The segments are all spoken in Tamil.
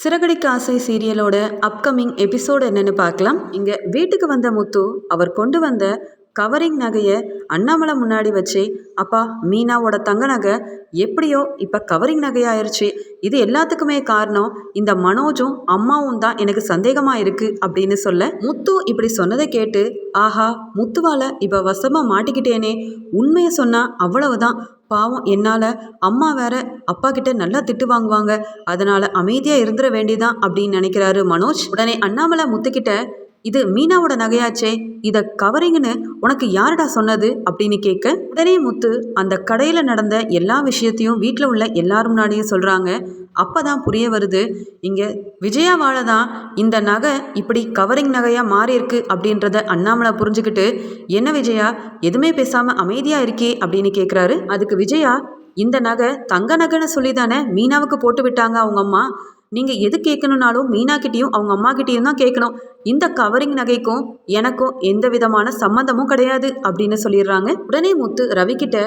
சிறகடிக்க ஆசை சீரியலோட அப்கமிங் எபிசோடு என்னன்னு பார்க்கலாம். இங்கே வீட்டுக்கு வந்த முத்து அவர் கொண்டு வந்த கவரிங் நகையை அண்ணாமலை முன்னாடி வச்சு, அப்பா மீனாவோட தங்க நகை எப்படியோ இப்போ கவரிங் நகையாயிருச்சு, இது எல்லாத்துக்குமே காரணம் இந்த மனோஜும் அம்மாவும் தான், எனக்கு சந்தேகமாக இருக்குது அப்படின்னு சொல்ல, முத்து இப்படி சொன்னதை கேட்டு, ஆஹா முத்துவால் இப்போ வசமாக மாட்டிக்கிட்டேனே, உண்மையை சொன்னால் அவ்வளவுதான், பாவம் என்னால் அம்மா வேற அப்பா கிட்ட நல்லா திட்டு வாங்குவாங்க, அதனால அமைதியாக இருந்துட வேண்டியதான் அப்படின்னு நினைக்கிறாரு மனோஜ். உடனே அண்ணாமலை முத்துக்கிட்ட, இது மீனாவோட நகையாச்சே, இதை கவரிங்னு உனக்கு யாருடா சொன்னது அப்படின்னு கேட்க, உடனே முத்து அந்த கடையில் நடந்த எல்லா விஷயத்தையும் வீட்டில் உள்ள எல்லாரும் முன்னாடியும் சொல்கிறாங்க. அப்போ தான் புரிய வருது, இங்கே விஜயாவால் தான் இந்த நகை இப்படி கவரிங் நகையாக மாறி இருக்கு அப்படின்றத அண்ணாமலை புரிஞ்சுக்கிட்டு, என்ன விஜயா எதுவுமே பேசாமல் அமைதியாக இருக்கே அப்படின்னு கேட்குறாரு. அதுக்கு விஜயா, இந்த நகை தங்க நகைன்னு சொல்லி தானே மீனாவுக்கு போட்டு விட்டாங்க அவங்க அம்மா, நீங்கள் எது கேட்கணுன்னாலும் மீனாக்கிட்டேயும் அவங்க அம்மா கிட்டேயும் தான் கேட்கணும், இந்த கவரிங் நகைக்கும் எனக்கும் எந்த விதமான சம்மந்தமும் கிடையாது அப்படின்னு சொல்லிடுறாங்க. உடனே முத்து ரவிக்கிட்ட,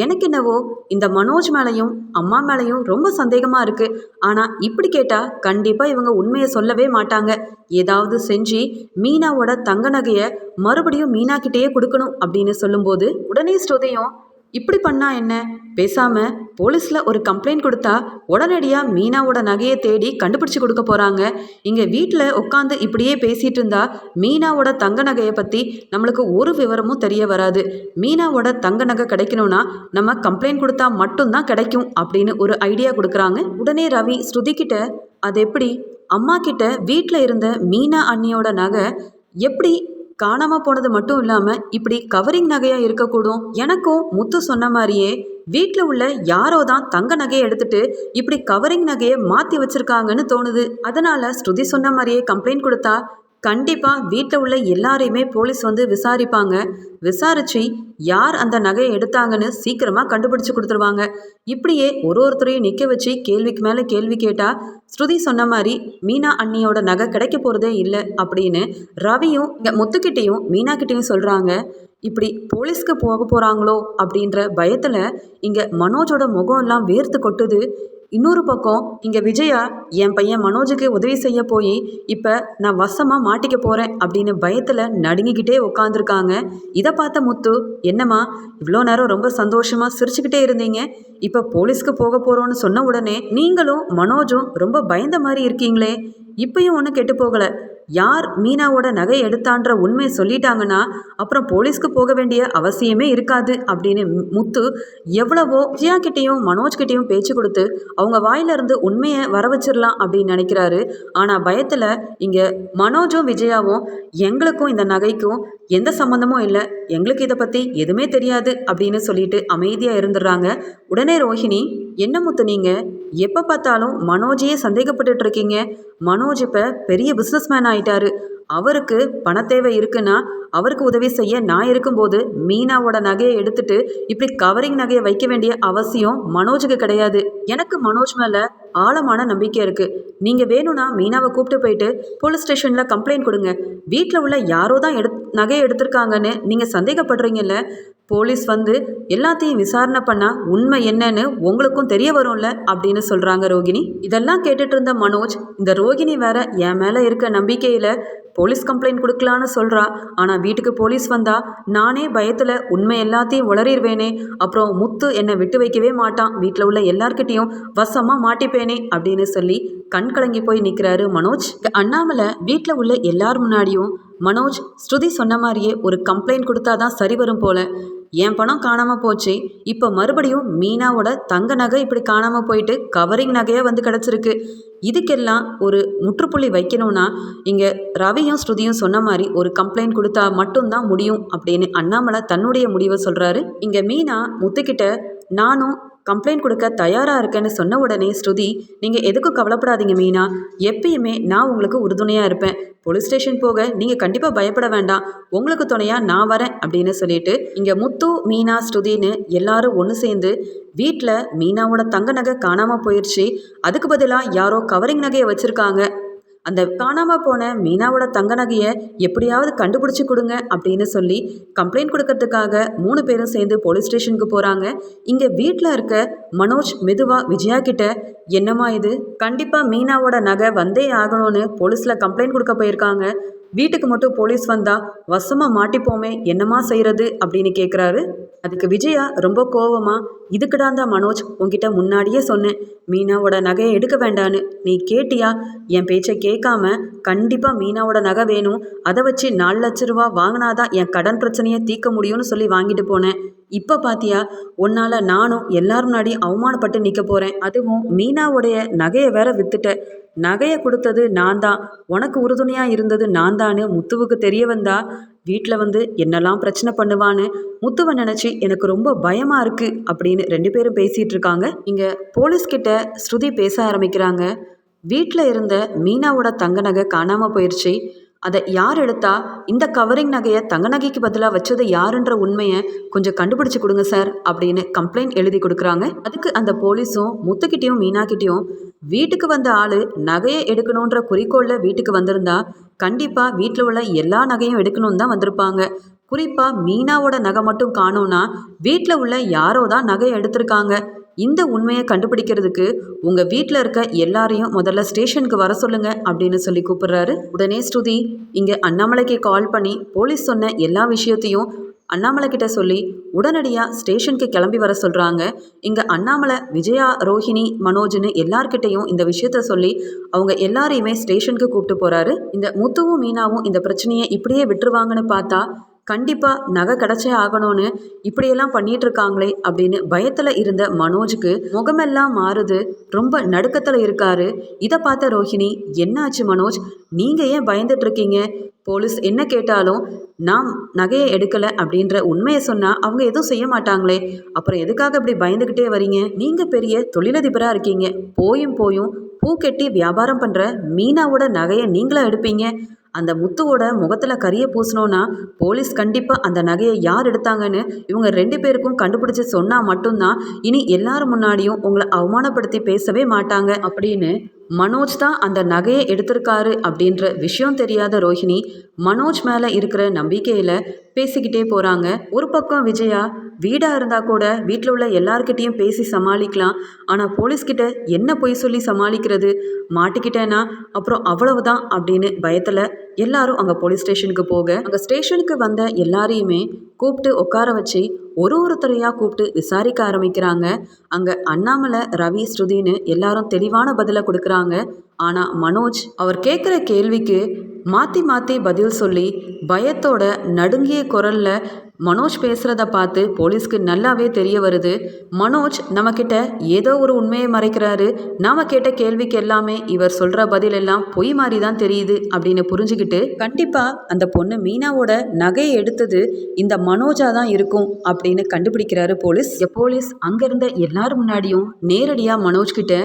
எனக்கு என்னவோ இந்த மனோஜ் மேலேயும் அம்மா மேலேயும் ரொம்ப சந்தேகமாக இருக்குது, ஆனால் இப்படி கேட்டால் கண்டிப்பாக இவங்க உண்மையை சொல்லவே மாட்டாங்க, ஏதாவது செஞ்சு மீனாவோட தங்க நகையை மறுபடியும் மீனாக்கிட்டேயே கொடுக்கணும் அப்படின்னு சொல்லும்போது, உடனே ஸ்ருதியும், இப்படி பண்ணா என்ன, பேசாம போலீஸில் ஒரு கம்ப்ளைண்ட் கொடுத்தா உடனடியாக மீனாவோட நகையை தேடி கண்டுபிடிச்சி கொடுக்க போகிறாங்க, இங்கே வீட்டில் உட்காந்து இப்படியே பேசிகிட்டு இருந்தா மீனாவோட தங்க நகையை பற்றி நம்மளுக்கு ஒரு விவரமும் தெரிய வராது, மீனாவோட தங்க நகை கிடைக்கணும்னா நம்ம கம்ப்ளைண்ட் கொடுத்தா மட்டும்தான் கிடைக்கும் அப்படின்னு ஒரு ஐடியா கொடுக்குறாங்க. உடனே ரவி ஸ்ருதிக்கிட்ட, அது எப்படி அம்மா கிட்ட வீட்டில் இருந்த மீனா அண்ணியோட நகை எப்படி காணாமல் போனது மட்டும் இல்லாமல் இப்படி கவரிங் நகையாக இருக்கக்கூடும், எனக்கும் முத்து சொன்ன மாதிரியே வீட்டில் உள்ள யாரோ தான் தங்க நகையை எடுத்துட்டு இப்படி கவரிங் நகையை மாற்றி வச்சுருக்காங்கன்னு தோணுது, அதனால் ஸ்ருதி சொன்ன மாதிரியே கம்ப்ளைண்ட் கொடுத்தா கண்டிப்பாக வீட்டில் உள்ள எல்லாரையுமே போலீஸ் வந்து விசாரிப்பாங்க, விசாரித்து யார் அந்த நகையை எடுத்தாங்கன்னு சீக்கிரமாக கண்டுபிடிச்சி கொடுத்துருவாங்க, இப்படியே ஒருத்தரையும் நிற்க வச்சு கேள்விக்கு மேலே கேள்வி கேட்டால் ஸ்ருதி சொன்ன மாதிரி மீனா அண்ணியோட நகை கிடைக்க போகிறதே இல்லை அப்படின்னு ரவியும் இங்கே முத்துக்கிட்டேயும் மீனாக்கிட்டேயும் சொல்கிறாங்க. இப்படி போலீஸ்க்கு போக போகிறாங்களோ அப்படின்ற பயத்தில் இங்கே மனோஜோட முகம் எல்லாம் வேர்த்து கொட்டுது. இன்னொரு பக்கம் இங்கே விஜயா, என் பையன் மனோஜுக்கு உதவி செய்ய போய் இப்போ நான் வசமாக மாட்டிக்க போகிறேன் அப்படின்னு பயத்தில் நடுங்கிக்கிட்டே உட்காந்துருக்காங்க. இதை பார்த்த முத்து, என்னம்மா இவ்வளோ நேரம் ரொம்ப சந்தோஷமாக சிரிச்சுக்கிட்டே இருந்தீங்க, இப்போ போலீஸ்க்கு போக போகிறோன்னு சொன்ன உடனே நீங்களும் மனோஜும் ரொம்ப பயந்த மாதிரி இருக்கீங்களே, இப்பயும் ஒன்றும் கெட்டு போகலை, யார் மீனாவோட நகை எடுத்தான்ற உண்மையை சொல்லிட்டாங்கன்னா அப்புறம் போலீஸ்க்கு போக வேண்டிய அவசியமே இருக்காது அப்படின்னு முத்து எவ்வளவோ விஜயா கிட்டேயும் மனோஜ்கிட்டையும் பேச்சு கொடுத்து அவங்க வாயிலிருந்து உண்மையை வர வச்சிடலாம் அப்படின்னு நினைக்கிறாரு. ஆனால் பயத்தில் இங்கே மனோஜும் விஜயாவும், எங்களுக்கும் இந்த நகைக்கும் எந்த சம்மந்தமும் இல்லை, எங்களுக்கு இதை பற்றி எதுவுமே தெரியாது அப்படின்னு சொல்லிட்டு அமைதியாக இருந்துடுறாங்க. உடனே ரோஹிணி, என்ன முத்து நீங்கள் எப்போ பார்த்தாலும் மனோஜையே சந்தேகப்பட்டுட்டு இருக்கீங்க, மனோஜ் இப்போ பெரிய பிஸ்னஸ்மேன் ஆயிட்டாரு, அவருக்கு பண தேவை இருக்குன்னா அவருக்கு உதவி செய்ய நான் இருக்கும்போது மீனாவோட நகையை எடுத்துட்டு இப்படி கவரிங் நகையை வைக்க வேண்டிய அவசியம் மனோஜுக்கு கிடையாது, எனக்கு மனோஜ் மேலே ஆழமான நம்பிக்கை இருக்குது, நீங்கள் வேணும்னா மீனாவை கூப்பிட்டு போயிட்டு போலீஸ் ஸ்டேஷனில் கம்ப்ளைண்ட் கொடுங்க, வீட்டில் உள்ள யாரோ தான் நகையை எடுத்திருக்காங்கன்னு நீங்கள் சந்தேகப்படுறீங்கல்ல, போலீஸ் வந்து எல்லாத்தையும் விசாரணை பண்ணால் உண்மை என்னன்னு உங்களுக்கும் தெரிய வரும்ல அப்படின்னு சொல்கிறாங்க ரோகிணி. இதெல்லாம் கேட்டுட்டு இருந்த மனோஜ், இந்த ரோகிணி வேற என் மேலே இருக்க நம்பிக்கையில் போலீஸ் கம்ப்ளைண்ட் கொடுக்கலான்னு சொல்கிறா, ஆனால் வீட்டுக்கு போலீஸ் வந்தால் நானே பயத்தில் உண்மை எல்லாத்தையும் உளறிடுவேனே, அப்புறம் முத்து என்னை விட்டு வைக்கவே மாட்டான், வீட்டில் உள்ள எல்லார்கிட்டையும் வசமாக மாட்டிப்பேனே அப்படின்னு சொல்லி கண் கலங்கி போய் நிற்கிறாரு மனோஜ். அண்ணாமலை வீட்டில் உள்ள எல்லார் முன்னாடியும், மனோஜ் ஸ்ருதி சொன்ன மாதிரியே ஒரு கம்ப்ளைண்ட் கொடுத்தா தான் சரி வரும் போல, என் பணம் காணாமல் போச்சு, இப்போ மறுபடியும் மீனாவோட தங்க நகை இப்படி காணாமல் போயிட்டு கவரிங் நகையாக வந்து கிடச்சிருக்கு, இதுக்கெல்லாம் ஒரு முற்றுப்புள்ளி வைக்கணும்னா இங்கே ரவியும் ஸ்ருதியும் சொன்ன மாதிரி ஒரு கம்ப்ளைண்ட் கொடுத்தா மட்டும்தான் முடியும் அப்படின்னு அண்ணாமலை தன்னுடைய முடிவை சொல்கிறாரு. இங்கே மீனா முத்துக்கிட்ட, நானும் கம்ப்ளைண்ட் கொடுக்க தயாராக இருக்கேன்னு சொன்ன உடனே ஸ்ருதி, நீங்கள் எதுக்கும் கவலைப்படாதீங்க மீனா, எப்பயுமே நான் உங்களுக்கு உறுதுணையாக இருப்பேன், போலீஸ் ஸ்டேஷன் போக நீங்கள் கண்டிப்பாக பயப்பட வேண்டாம், உங்களுக்கு துணையாக நான் வரேன் அப்படின்னு சொல்லிட்டு இங்கே முத்து மீனா ஸ்ருதின்னு எல்லாரும் ஒன்று சேர்ந்து வீட்டில் மீனாவோட தங்க நகை காணாமல் போயிடுச்சு, அதுக்கு பதிலாக யாரோ கவரிங் நகையை வச்சுருக்காங்க, அந்த காணாமல் போன மீனாவோட தங்க நகையை எப்படியாவது கண்டுபிடிச்சி கொடுங்க அப்படின்னு சொல்லி கம்ப்ளைண்ட் கொடுக்கறதுக்காக 3 பேரும் சேர்ந்து போலீஸ் ஸ்டேஷனுக்கு போகிறாங்க. இங்கே வீட்டில் இருக்க மனோஜ் மெதுவாக விஜயா கிட்ட, என்னம்மா இது, கண்டிப்பாக மீனாவோட நகை வந்தே ஆகணும்னு போலீஸில் கம்ப்ளைண்ட் கொடுக்க போயிருக்காங்க. வீட்டுக்கு மட்டும் போலீஸ் வந்தா வசமாக மாட்டிப்போமே, என்னம்மா செய்கிறது அப்படின்னு கேட்குறாரு. அதுக்கு விஜயா ரொம்ப கோவமா, இதுக்குடாந்தா மனோஜ் உன்கிட்ட முன்னாடியே சொன்னேன் மீனாவோட நகையை எடுக்க வேண்டான்னு. நீ கேட்டியா? என் பேச்சை கேட்காம கண்டிப்பாக மீனாவோட நகை வேணும், அதை வச்சு 4 லட்ச ரூபா வாங்கினாதான் என் கடன் பிரச்சனையை தீர்க்க முடியும்னு சொல்லி வாங்கிட்டு போனேன். இப்போ பாத்தியா, உன்னால் நானும் எல்லாரும் முன்னாடி அவமானப்பட்டு நிற்க போகிறேன். அதுவும் மீனாவுடைய நகையை வேற வித்துட்ட. நகையை கொடுத்தது நான் தான், உனக்கு உறுதுணையாக இருந்தது நான் தான்னு முத்துவுக்கு தெரிய வந்தா வீட்டில் வந்து என்னெல்லாம் பிரச்சனை பண்ணுவான்னு முத்துவை நினச்சி எனக்கு ரொம்ப பயமாக இருக்குது அப்படின்னு 2 பேரும் பேசிகிட்டு இருக்காங்க. இங்கே போலீஸ்கிட்ட ஸ்ருதி பேச ஆரம்பிக்கிறாங்க. வீட்டில் இருந்த மீனாவோட தங்க நகை காணாமல் போயிடுச்சு. அதை யார் எடுத்தா, இந்த கவரிங் நகையை தங்க நகைக்கு பதிலாக வச்சது யாருன்ற உண்மையை கொஞ்சம் கண்டுபிடிச்சி கொடுங்க சார் அப்படின்னு கம்ப்ளைண்ட் எழுதி கொடுக்குறாங்க. அதுக்கு அந்த போலீஸும் முத்துக்கிட்டையும் மீனாக்கிட்டையும், வீட்டுக்கு வந்த ஆள் நகையை எடுக்கணுன்ற குறிக்கோளில் வீட்டுக்கு வந்திருந்தா கண்டிப்பாக வீட்டில் உள்ள எல்லா நகையும் எடுக்கணும்னு தான் வந்திருப்பாங்க. குறிப்பாக மீனாவோட நகை மட்டும் காணோன்னா வீட்டில் உள்ள யாரோ தான் நகையை எடுத்திருக்காங்க. இந்த உண்மையை கண்டுபிடிக்கிறதுக்கு உங்கள் வீட்டில் இருக்க எல்லாரையும் முதல்ல ஸ்டேஷனுக்கு வர சொல்லுங்க அப்படின்னு சொல்லி கூப்பிடுறாரு. உடனே ஸ்ருதி இங்கே அண்ணாமலைக்கு கால் பண்ணி போலீஸ் சொன்ன எல்லா விஷயத்தையும் அண்ணாமலை கிட்ட சொல்லி உடனடியாக ஸ்டேஷனுக்கு கிளம்பி வர சொல்கிறாங்க. இங்கே அண்ணாமலை விஜயா, ரோஹிணி, மனோஜ்னு எல்லார்கிட்டையும் இந்த விஷயத்த சொல்லி அவங்க எல்லாரையுமே ஸ்டேஷனுக்கு கூப்பிட்டு போகிறாரு. இந்த முத்துவும் மீனாவும் இந்த பிரச்சனையை இப்படியே விட்டுருவாங்கன்னு பார்த்தா கண்டிப்பாக நகை கிடச்சே ஆகணும்னு இப்படியெல்லாம் பண்ணிட்டு இருக்காங்களே அப்படின்னு பயத்தில் இருந்த மனோஜுக்கு முகமெல்லாம் மாறுது. ரொம்ப நடுக்கத்தில் இருக்காரு. இதை பார்த்த ரோஹிணி, என்னாச்சு மனோஜ், நீங்கள் ஏன் பயந்துட்டு இருக்கீங்க? போலீஸ் என்ன கேட்டாலும் நாம் நகையை எடுக்கலை அப்படின்ற உண்மையை சொன்னால் அவங்க எதுவும் செய்ய மாட்டாங்களே, அப்புறம் எதுக்காக இப்படி பயந்துக்கிட்டே வரீங்க? நீங்கள் பெரிய தொழிலதிபராக இருக்கீங்க. போயும் பூ கெட்டி வியாபாரம் பண்ணுற மீனாவோட நகையை நீங்களா எடுப்பீங்க? அந்த முத்துவோட முகத்தில் கரிய பூசணும்னா போலீஸ் கண்டிப்பாக அந்த நகையை யார் எடுத்தாங்கன்னு இவங்க 2 பேருக்கும் கண்டுபிடிச்சி சொன்னால் மட்டும்தான் இனி எல்லாரும் முன்னாடியும் உங்களை அவமானப்படுத்தி பேசவே மாட்டாங்க அப்படின்னு மனோஜ் தான் அந்த நகையை எடுத்திருக்காரு அப்படின்ற விஷயம் தெரியாத ரோஹிணி மனோஜ் மேலே இருக்கிற நம்பிக்கையில் பேசிக்கிட்டே போகிறாங்க. ஒரு பக்கம் விஜயா, வீடாக இருந்தால் கூட வீட்டில் உள்ள எல்லார்கிட்டையும் பேசி சமாளிக்கலாம், ஆனால் போலீஸ்கிட்ட என்ன பொய் சொல்லி சமாளிக்கிறது, மாட்டிக்கிட்டேன்னா அப்புறம் அவ்வளவுதான் அப்படின்னு பயத்தில் எல்லாரும் அங்கே போலீஸ் ஸ்டேஷனுக்கு போக அங்கே ஸ்டேஷனுக்கு வந்த எல்லாரையுமே கூப்பிட்டு உட்கார வச்சு ஒருத்தரையாக கூப்பிட்டு விசாரிக்க ஆரம்பிக்கிறாங்க. அங்கே அண்ணாமலை, ரவி, ஸ்ருதின்னு எல்லாரும் தெளிவான பதிலை கொடுக்குறாங்க. ஆனால் மனோஜ் அவர் கேட்குற கேள்விக்கு மாற்றி மாற்றி பதில் சொல்லி பயத்தோட நடுங்கிய குரலில் மனோஜ் பேசுகிறத பார்த்து போலீஸ்க்கு நல்லாவே தெரிய வருது. மனோஜ் நம்மக்கிட்ட ஏதோ ஒரு உண்மையை மறைக்கிறாரு, நாம் கேட்ட கேள்விக்கு எல்லாமே இவர் சொல்கிற பதில் எல்லாம் பொய் மாதிரி தான் தெரியுது அப்படின்னு புரிஞ்சுக்கிட்டு கண்டிப்பாக அந்த பொண்ணு மீனாவோட நகையை எடுத்தது இந்த மனோஜாக தான் இருக்கும் அப்படின்னு கண்டுபிடிக்கிறாரு போலீஸ். போலீஸ் அங்கேருந்த எல்லாரும் முன்னாடியும் நேரடியாக மனோஜ்கிட்ட,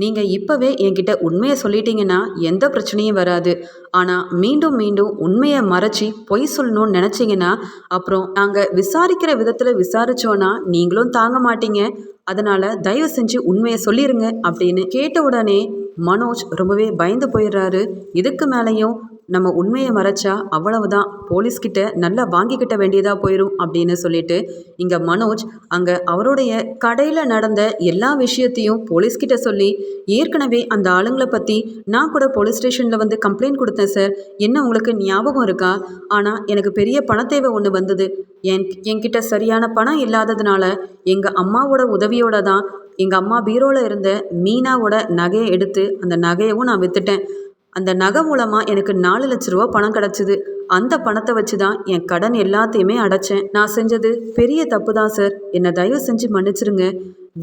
நீங்கள் இப்போவே என்கிட்ட உண்மையை சொல்லிட்டீங்கன்னா எந்த பிரச்சனையும் வராது, ஆனால் மீண்டும் மீண்டும் உண்மையை மறைச்சி பொய் சொல்லணும்னு நினச்சிங்கன்னா அப்புறம் நாங்கள் விசாரிக்கிற விதத்தில் விசாரித்தோன்னா நீங்களும் தாங்க மாட்டீங்க, அதனால் தயவு செஞ்சு உண்மையை சொல்லிடுங்க அப்படின்னு கேட்ட உடனே மனோஜ் ரொம்பவே பயந்து போயிடுறாரு. இதுக்கு மேலேயும் நம்ம உண்மையை மறைச்சா அவ்வளவுதான், போலீஸ்கிட்ட நல்லா வாங்கிக்கிட்ட வேண்டியதாக போயிடும் அப்படின்னு சொல்லிட்டு இங்கே மனோஜ் அங்கே அவருடைய கடையில் நடந்த எல்லா விஷயத்தையும் போலீஸ்கிட்ட சொல்லி, ஏற்கனவே அந்த ஆளுங்களை பற்றி நான் கூட போலீஸ் ஸ்டேஷனில் வந்து கம்ப்ளைண்ட் கொடுத்தேன் சார், என்ன உங்களுக்கு ஞாபகம் இருக்கா? ஆனால் எனக்கு பெரிய பணத்தேவை ஒன்று வந்தது, என்கிட்ட சரியான பணம் இல்லாததுனால எங்கள் அம்மாவோட உதவியோட தான் எங்கள் அம்மா பீரோவில் இருந்த மீனாவோட நகையை எடுத்து அந்த நகையவும் நான் விற்றுட்டேன். அந்த நகை மூலமாக எனக்கு 4 லட்ச ரூபா பணம் கிடச்சிது. அந்த பணத்தை வச்சு தான் என் கடன் எல்லாத்தையுமே அடைச்சேன். நான் செஞ்சது பெரிய தப்பு தான் சார், என்னை தயவு செஞ்சு மன்னிச்சிருங்க.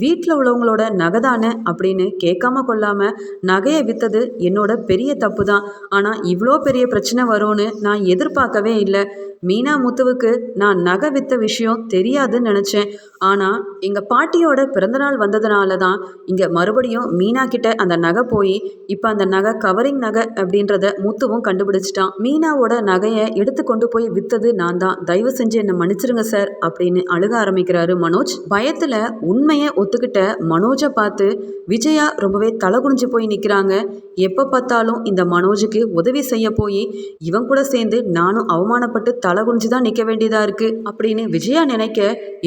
வீட்டில் உள்ளவங்களோட நகை தானே அப்படின்னு கேட்காம கொள்ளாமல் நகையை விற்றது என்னோட பெரிய தப்பு தான். ஆனால் இவ்வளோ பெரிய பிரச்சனை வரும்னு நான் எதிர்பார்க்கவே இல்லை. மீனா முத்துவுக்கு நான் நகை விற்ற விஷயம் தெரியாதுன்னு நினச்சேன். ஆனால் எங்கள் பாட்டியோட பிறந்தநாள் வந்ததுனால தான் இங்கே மறுபடியும் மீனா கிட்ட அந்த நகை போய் இப்போ அந்த நகை கவரிங் நகை அப்படின்றத முத்துவும் கண்டுபிடிச்சிட்டான். மீனாவோட நகையை எடுத்து கொண்டு போய் விற்றது நான் தான், தயவு செஞ்சு என்னை மன்னிச்சிருங்க சார் அப்படின்னு அழுக ஆரம்பிக்கிறாரு மனோஜ். பயத்தில் உண்மையை ஒத்துக்கிட்ட மனோஜை பார்த்து விஜயா ரொம்பவே தலகுனிஞ்சு போய் நிற்கிறாங்க. எப்போ பார்த்தாலும் இந்த மனோஜுக்கு உதவி செய்ய போய் இவன் கூட சேர்ந்து நானும் அவமானப்பட்டு தலகுனிஞ்சு தான் நிற்க வேண்டியதாக இருக்குது அப்படின்னு விஜயா நினைக்க,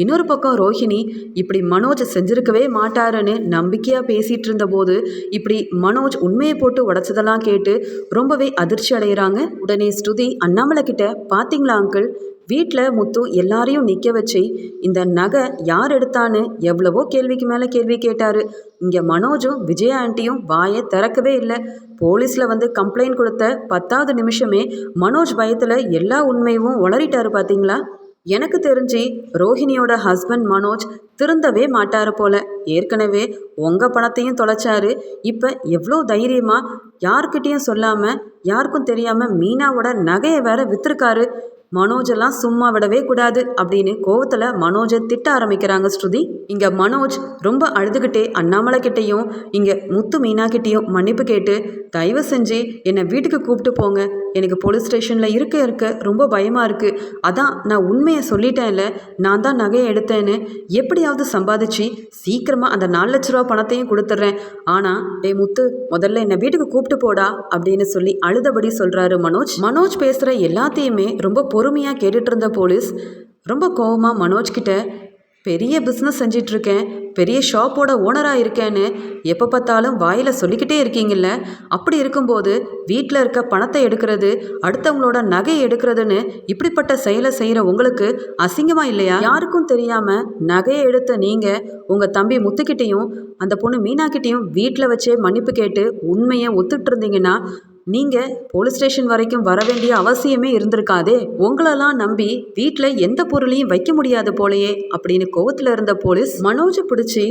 இன்னொரு பக்கம் ரோஹிணி இப்படி மனோஜ் செஞ்சிருக்கவே மாட்டாருன்னு நம்பிக்கையாக பேசிகிட்டு இருந்தபோது இப்படி மனோஜ் உண்மையை போட்டு உடச்சதெல்லாம் கேட்டு ரொம்பவே அதிர்ச்சி அடைகிறாங்க. உடனே ஸ்ருதி அண்ணாமலை கிட்ட, பார்த்தீங்களா அங்கிள், வீட்டில் முத்து எல்லாரையும் நிற்க வச்சு இந்த நகை யார் எடுத்தான்னு எவ்வளவோ கேள்விக்கு மேலே கேள்வி கேட்டார். இங்கே மனோஜும் விஜயா ஆண்டியும் வாயை திறக்கவே இல்லை. போலீஸில் வந்து கம்ப்ளைண்ட் கொடுத்த 10வது நிமிஷமே மனோஜ் பயத்தில் எல்லா உண்மையும் உளறிட்டாரு. பார்த்தீங்களா? எனக்கு தெரிஞ்சு ரோஹிணியோட ஹஸ்பண்ட் மனோஜ் திருந்தவே மாட்டார் போல. ஏற்கனவே உங்கள் பணத்தையும் தொலைச்சாரு. இப்போ எவ்வளோ தைரியமாக யார்கிட்டையும் சொல்லாமல் யாருக்கும் தெரியாமல் மீனாவோட நகையை வேற விற்றுருக்காரு. மனோஜெல்லாம் சும்மா விடவே கூடாது அப்படின்னு கோவத்தில் மனோஜை திட்ட ஆரம்பிக்கிறாங்க ஸ்ருதி. இங்கே மனோஜ் ரொம்ப அழுதுகிட்டே அண்ணாமலை கிட்டேயும் இங்கே முத்து மீனா கிட்டேயும் மன்னிப்பு கேட்டு, தயவு செஞ்சு என்னை வீட்டுக்கு கூப்பிட்டு போங்க, எனக்கு போலீஸ் ஸ்டேஷனில் இருக்க ரொம்ப பயமாக இருக்குது, அதான் நான் உண்மையை சொல்லிட்டேன்ல, நான் தான் நகையை எடுத்தேன்னு, எப்படியாவது சம்பாதிச்சு சீக்கிரமாக அந்த 4 லட்ச ரூபா பணத்தையும் கொடுத்துட்றேன், ஆனால் முத்து முதல்ல என்னை வீட்டுக்கு கூப்பிட்டு போடா அப்படின்னு சொல்லி அழுதபடி சொல்கிறாரு மனோஜ். மனோஜ் பேசுகிற எல்லாத்தையுமே ரொம்ப பொறுமையாக கேட்டுட்டு இருந்த போலீஸ் ரொம்ப கோவமாக மனோஜ் கிட்ட, பெரிய பிஸ்னஸ் செஞ்சிட்ருக்கேன், பெரிய ஷாப்போட ஓனராக இருக்கேன்னு எப்போ பார்த்தாலும் வாயில் சொல்லிக்கிட்டே இருக்கீங்கல்ல, அப்படி இருக்கும்போது வீட்டில் இருக்க பணத்தை எடுக்கிறது, அடுத்தவங்களோட நகையை எடுக்கிறதுன்னு இப்படிப்பட்ட செயலை செய்கிற உங்களுக்கு அசிங்கமாக இல்லையா? யாருக்கும் தெரியாமல் நகையை எடுத்த நீங்கள் உங்கள் தம்பி முத்துக்கிட்டேயும் அந்த பொண்ணு மீனாக்கிட்டேயும் வீட்டில் வச்சே மன்னிப்பு கேட்டு உண்மையை ஒத்துட்டு இருந்தீங்கன்னா நீங்கள் போலீஸ் ஸ்டேஷன் வரைக்கும் வர வேண்டிய அவசியமே இருந்திருக்காதே. உங்களெல்லாம் நம்பி வீட்டில் எந்த பொருளையும் வைக்க முடியாது போலையே அப்படின்னு கோவத்தில் இருந்த போலீஸ் மனோஜை பிடிச்சி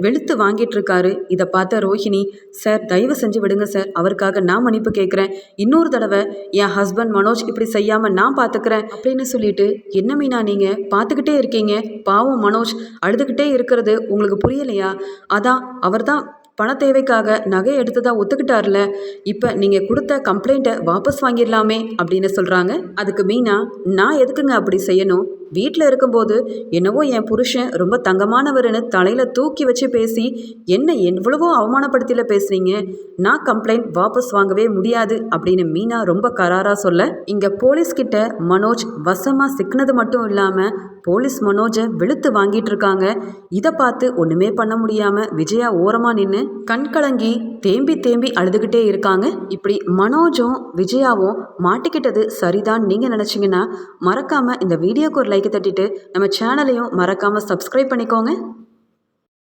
வெளுத்து வாங்கிட்டு இருக்காரு. இதை பார்த்த ரோஹிணி, சார் தயவு செஞ்சு விடுங்க சார், அவருக்காக நான் மன்னிப்பு கேட்குறேன், இன்னொரு தடவை என் ஹஸ்பண்ட் மனோஜ் இப்படி செய்யாமல் நான் பார்த்துக்கிறேன் அப்படின்னு சொல்லிட்டு, என்ன மீனா நீங்கள் பார்த்துக்கிட்டே இருக்கீங்க, பாவம் மனோஜ் அழுதுகிட்டே இருக்கிறது உங்களுக்கு புரியலையா? அதான் அவர் தான் பண தேவைக்காக நகை எடுத்ததா ஒத்துக்கிட்டார்ல, இப்போ நீங்கள் கொடுத்த கம்ப்ளைண்ட்டை வாபஸ் வாங்கிடலாமே அப்படின்னு சொல்கிறாங்க. அதுக்கு மீனா, நான் எதுக்குங்க அப்படி செய்யணும், வீட்டில் இருக்கும்போது என்னவோ என் புருஷன் ரொம்ப தங்கமானவர்னு தலையில் தூக்கி வச்சு பேசி என்ன எவ்வளவோ அவமானப்படுத்தியில் பேசுகிறீங்க, நான் கம்ப்ளைண்ட் வாபஸ் வாங்கவே முடியாது அப்படின்னு மீனா ரொம்ப கராராக சொல்ல, இங்கே போலீஸ்கிட்ட மனோஜ் வசமாக சிக்கினது மட்டும் இல்லாமல் போலீஸ் மனோஜை வெளுத்து வாங்கிட்டு இருக்காங்க. இதை பார்த்து ஒன்றுமே பண்ண முடியாமல் விஜயா ஓரமாக நின்று கண்கலங்கி தேம்பி தேம்பி அழுதுகிட்டே இருக்காங்க. இப்படி மனோஜும் விஜயாவும் மாட்டிக்கிட்டது சரிதான் நீங்கள் நினச்சிங்கன்னா மறக்காமல் இந்த வீடியோக்கு ஒரு லைக் தட்டிட்டு நம்ம சேனலையும் மறக்காமல் சப்ஸ்கிரைப் பண்ணிக்கோங்க.